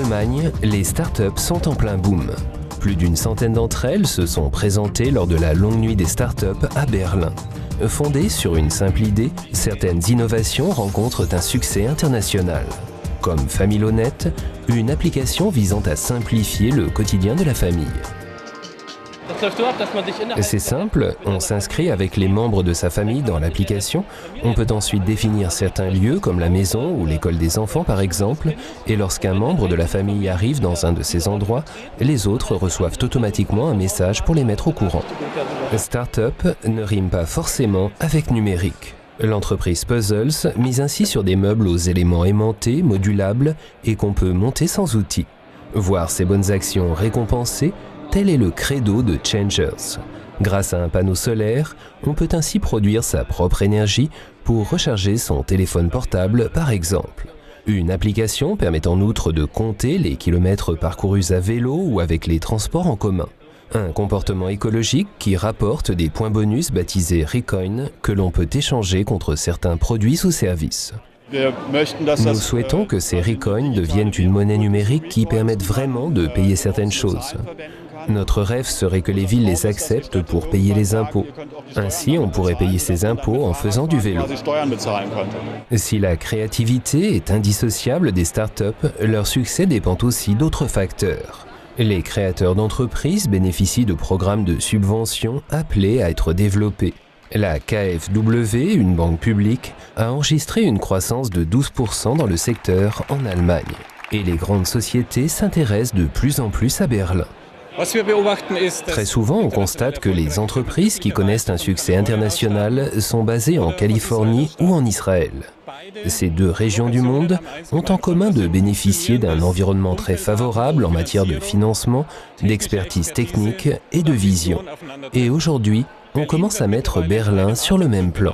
Allemagne, les startups sont en plein boom. Plus d'une centaine d'entre elles se sont présentées lors de la longue nuit des startups à Berlin. Fondées sur une simple idée, certaines innovations rencontrent un succès international. Comme Familonet, une application visant à simplifier le quotidien de la famille. C'est simple, on s'inscrit avec les membres de sa famille dans l'application. On peut ensuite définir certains lieux comme la maison ou l'école des enfants par exemple. Et lorsqu'un membre de la famille arrive dans un de ces endroits, les autres reçoivent automatiquement un message pour les mettre au courant. Startup ne rime pas forcément avec numérique. L'entreprise Puzzles mise ainsi sur des meubles aux éléments aimantés, modulables et qu'on peut monter sans outils. Voir ses bonnes actions récompensées, tel est le credo de Changers. Grâce à un panneau solaire, on peut ainsi produire sa propre énergie pour recharger son téléphone portable par exemple. Une application permet en outre de compter les kilomètres parcourus à vélo ou avec les transports en commun. Un comportement écologique qui rapporte des points bonus baptisés Recoin que l'on peut échanger contre certains produits ou services. Nous souhaitons que ces Recoin deviennent une monnaie numérique qui permette vraiment de payer certaines choses. Notre rêve serait que les villes les acceptent pour payer les impôts. Ainsi, on pourrait payer ses impôts en faisant du vélo. Si la créativité est indissociable des startups, leur succès dépend aussi d'autres facteurs. Les créateurs d'entreprises bénéficient de programmes de subvention appelés à être développés. La KfW, une banque publique, a enregistré une croissance de 12% dans le secteur en Allemagne. Et les grandes sociétés s'intéressent de plus en plus à Berlin. Très souvent, on constate que les entreprises qui connaissent un succès international sont basées en Californie ou en Israël. Ces deux régions du monde ont en commun de bénéficier d'un environnement très favorable en matière de financement, d'expertise technique et de vision. Et aujourd'hui, on commence à mettre Berlin sur le même plan.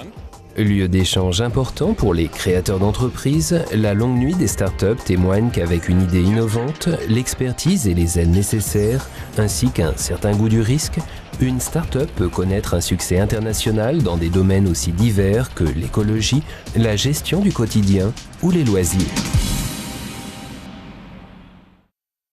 Lieu d'échange important pour les créateurs d'entreprises, la longue nuit des startups témoigne qu'avec une idée innovante, l'expertise et les ailes nécessaires, ainsi qu'un certain goût du risque, une startup peut connaître un succès international dans des domaines aussi divers que l'écologie, la gestion du quotidien ou les loisirs.